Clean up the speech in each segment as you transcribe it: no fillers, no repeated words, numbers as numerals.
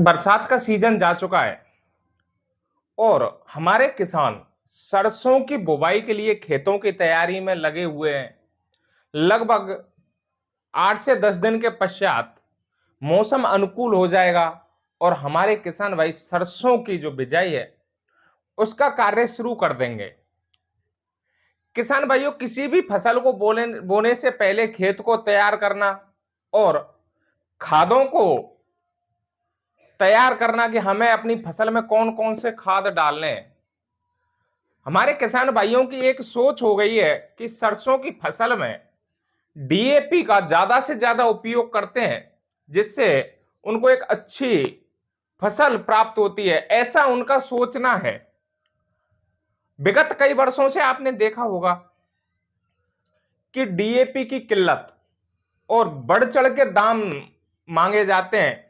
बरसात का सीजन जा चुका है और हमारे किसान सरसों की बुवाई के लिए खेतों की तैयारी में लगे हुए हैं। लगभग 8 से 10 दिन के पश्चात मौसम अनुकूल हो जाएगा और हमारे किसान भाई सरसों की जो बिजाई है उसका कार्य शुरू कर देंगे। किसान भाइयों, किसी भी फसल को बोने से पहले खेत को तैयार करना और खादों को तैयार करना कि हमें अपनी फसल में कौन कौन से खाद डालने हैं। हमारे किसान भाइयों की एक सोच हो गई है कि सरसों की फसल में डीएपी का ज्यादा से ज्यादा उपयोग करते हैं, जिससे उनको एक अच्छी फसल प्राप्त होती है, ऐसा उनका सोचना है। विगत कई वर्षों से आपने देखा होगा कि डीएपी की किल्लत और बढ़ चढ़ के दाम मांगे जाते हैं।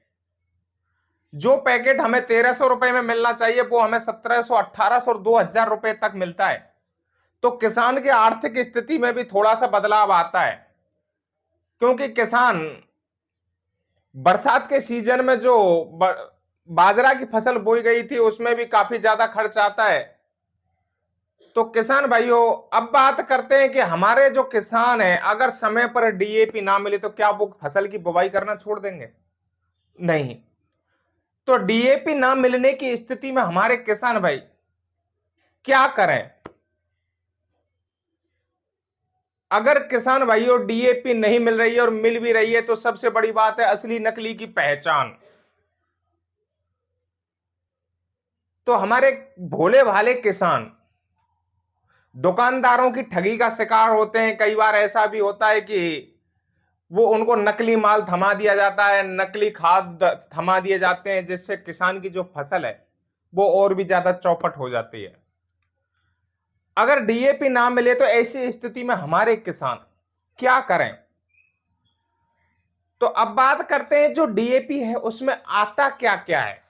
जो पैकेट हमें 1300 रुपए में मिलना चाहिए वो हमें 1700, 1800 और 2000 रुपए तक मिलता है। तो किसान की आर्थिक स्थिति में भी थोड़ा सा बदलाव आता है, क्योंकि किसान बरसात के सीजन में जो बाजरा की फसल बोई गई थी उसमें भी काफी ज्यादा खर्च आता है। तो किसान भाइयों, अब बात करते हैं कि हमारे जो किसान हैं, अगर समय पर डीएपी ना मिले तो क्या वो फसल की बुवाई करना छोड़ देंगे? नहीं। तो डीएपी ना मिलने की स्थिति में हमारे किसान भाई क्या करें? अगर किसान भाइयों डीएपी नहीं मिल रही है और मिल भी रही है तो सबसे बड़ी बात है असली नकली की पहचान। तो हमारे भोले भाले किसान दुकानदारों की ठगी का शिकार होते हैं। कई बार ऐसा भी होता है कि वो उनको नकली माल थमा दिया जाता है, नकली खाद थमा दिए जाते हैं, जिससे किसान की जो फसल है वो और भी ज्यादा चौपट हो जाती है। अगर डीएपी ना मिले तो ऐसी स्थिति में हमारे किसान क्या करें? तो अब बात करते हैं जो डीएपी है उसमें आता क्या क्या है।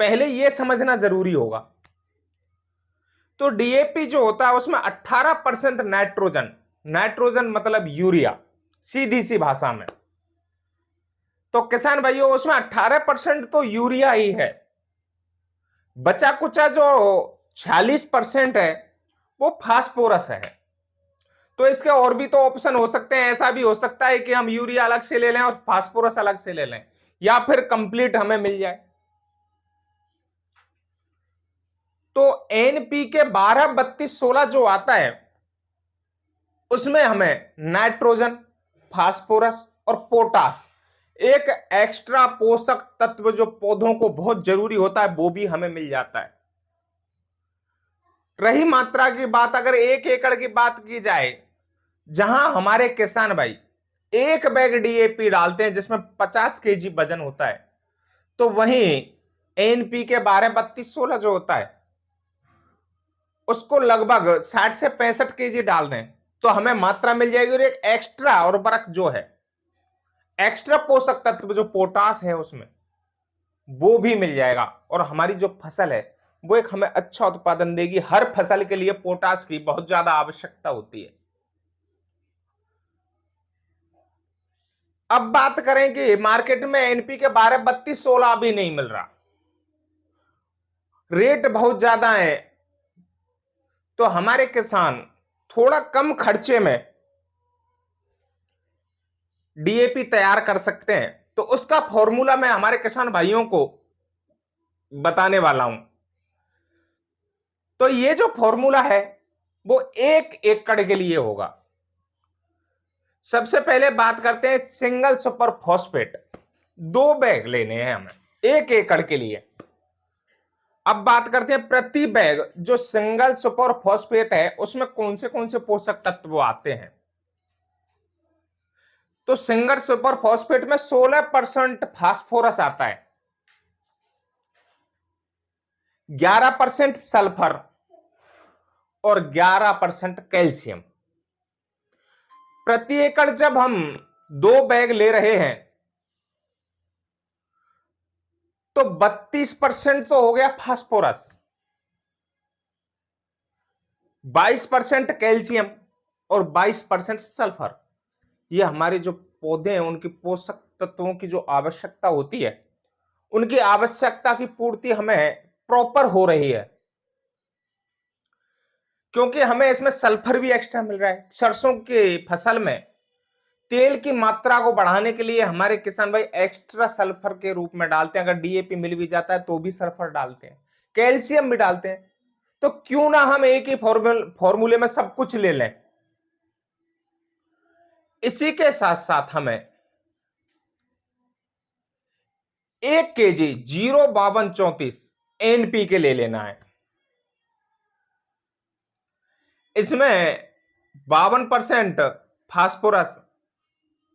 पहले यह समझना जरूरी होगा। तो डीएपी जो होता है उसमें 18% नाइट्रोजन, नाइट्रोजन मतलब यूरिया, सीधी सी भाषा में। तो किसान भाइयों उसमें 18% तो यूरिया ही है। बचा कुचा जो 46% है वो फास्फोरस है। तो इसके और भी तो ऑप्शन हो सकते हैं। ऐसा भी हो सकता है कि हम यूरिया अलग से ले लें और फास्फोरस अलग से ले लें, या फिर कंप्लीट हमें मिल जाए। तो एनपीके 12 32 16 जो आता है उसमें हमें नाइट्रोजन, फास्फोरस और पोटास, एक एक्स्ट्रा पोषक तत्व जो पौधों को बहुत जरूरी होता है, वो भी हमें मिल जाता है। रही मात्रा की बात, अगर 1 एकड़ की बात की जाए, जहां हमारे किसान भाई एक बैग डीएपी डालते हैं जिसमें 50 केजी वजन होता है, तो वहीं एनपीके 12 32 16 जो होता है उसको लगभग 60 से 65 केजी डाल दें तो हमें मात्रा मिल जाएगी। और एक एक्स्ट्रा उर्वरक जो है, एक्स्ट्रा पोषक तत्व जो पोटास है उसमें, वो भी मिल जाएगा और हमारी जो फसल है वो एक हमें अच्छा उत्पादन देगी। हर फसल के लिए पोटास की बहुत ज्यादा आवश्यकता होती है। अब बात करें कि मार्केट में एनपीके 12 32 16 भी नहीं मिल रहा, रेट बहुत ज्यादा है। तो हमारे किसान थोड़ा कम खर्चे में डीएपी तैयार कर सकते हैं। तो उसका फॉर्मूला मैं हमारे किसान भाइयों को बताने वाला हूं। तो ये जो फॉर्मूला है वो 1 एकड़ के लिए होगा। सबसे पहले बात करते हैं सिंगल सुपर फॉस्फेट। 2 बैग लेने हैं हमें 1 एकड़ के लिए। अब बात करते हैं प्रति बैग जो सिंगल सुपर फॉस्फेट है उसमें कौन से पोषक तत्व आते हैं। तो सिंगल सुपर फॉस्फेट में 16% फास्फोरस आता है, 11% सल्फर और 11% कैल्शियम। प्रति एकड़ जब हम 2 बैग ले रहे हैं तो 32% तो हो गया फास्फोरस, 22% कैल्शियम और 22% सल्फर। ये हमारे जो पौधे हैं उनकी पोषक तत्वों की जो आवश्यकता होती है उनकी आवश्यकता की पूर्ति हमें प्रॉपर हो रही है, क्योंकि हमें इसमें सल्फर भी एक्स्ट्रा मिल रहा है। सरसों की फसल में तेल की मात्रा को बढ़ाने के लिए हमारे किसान भाई एक्स्ट्रा सल्फर के रूप में डालते हैं। अगर डीएपी मिल भी जाता है तो भी सल्फर डालते हैं, कैल्शियम भी डालते हैं। तो क्यों ना हम एक ही फॉर्मूले में सब कुछ ले लें। इसी के साथ साथ हमें 1 kg 05234 एनपीके ले लेना है। इसमें 52% फास्फोरस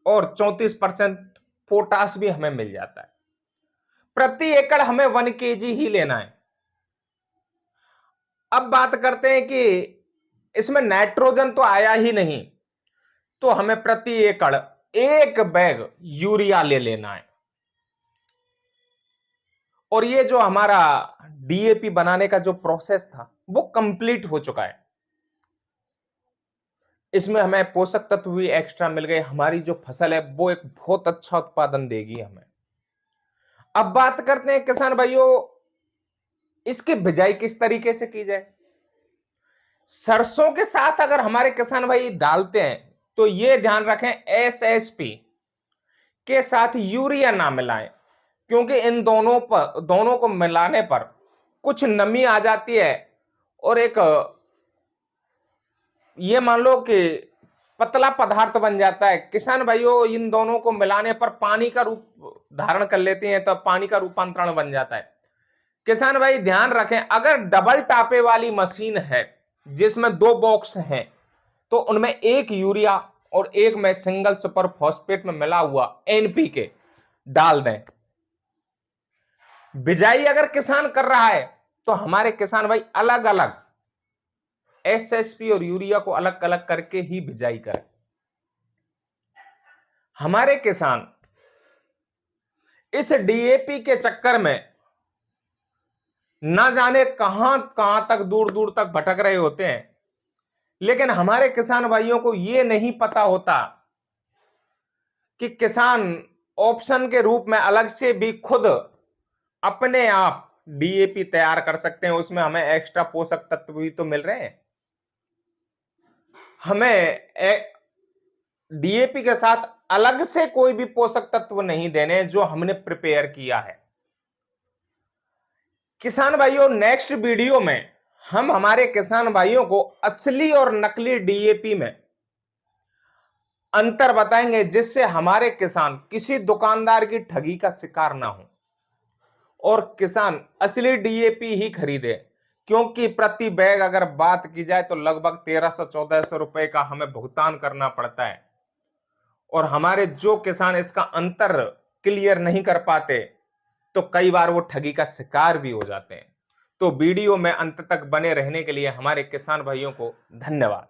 और 34% पोटास भी हमें मिल जाता है। प्रति एकड़ हमें 1 kg ही लेना है। अब बात करते हैं कि इसमें नाइट्रोजन तो आया ही नहीं, तो हमें प्रति एकड़ 1 बैग यूरिया ले लेना है। और ये जो हमारा डीएपी बनाने का जो प्रोसेस था वो कंप्लीट हो चुका है। इसमें हमें पोषक तत्व भी एक्स्ट्रा मिल गए। हमारी जो फसल है वो एक बहुत अच्छा उत्पादन देगी हमें। अब बात करते हैं किसान भाइयों, इसकी बिजाई किस तरीके से की जाए। सरसों के साथ अगर हमारे किसान भाई डालते हैं तो ये ध्यान रखें एसएसपी के साथ यूरिया ना मिलाएं, क्योंकि इन दोनों को मिलाने पर कुछ नमी आ जाती है और एक ये मान लो कि पतला पदार्थ बन जाता है। किसान भाइयों इन दोनों को मिलाने पर पानी का रूप धारण कर लेते हैं, तो पानी का रूपांतरण बन जाता है। किसान भाई ध्यान रखें, अगर डबल टापे वाली मशीन है जिसमें 2 बॉक्स हैं, तो उनमें एक यूरिया और एक में सिंगल सुपर फॉस्फेट में मिला हुआ एनपीके डाल दें। बिजाई अगर किसान कर रहा है तो हमारे किसान भाई अलग अलग एसएसपी और यूरिया को अलग अलग करके ही बिजाई करें। हमारे किसान इस डीएपी के चक्कर में ना जाने कहां कहां तक दूर दूर तक भटक रहे होते हैं, लेकिन हमारे किसान भाइयों को यह नहीं पता होता कि किसान ऑप्शन के रूप में अलग से भी खुद अपने आप डीएपी तैयार कर सकते हैं। उसमें हमें एक्स्ट्रा पोषक तत्व भी तो मिल रहे हैं। हमें डीएपी के साथ अलग से कोई भी पोषक तत्व नहीं देने, जो हमने प्रिपेयर किया है। किसान भाइयों नेक्स्ट वीडियो में हम हमारे किसान भाइयों को असली और नकली डीएपी में अंतर बताएंगे, जिससे हमारे किसान किसी दुकानदार की ठगी का शिकार ना हो और किसान असली डीएपी ही खरीदे। क्योंकि प्रति बैग अगर बात की जाए तो लगभग 1300-1400 रुपए का हमें भुगतान करना पड़ता है, और हमारे जो किसान इसका अंतर क्लियर नहीं कर पाते तो कई बार वो ठगी का शिकार भी हो जाते हैं। तो वीडियो में अंत तक बने रहने के लिए हमारे किसान भाइयों को धन्यवाद।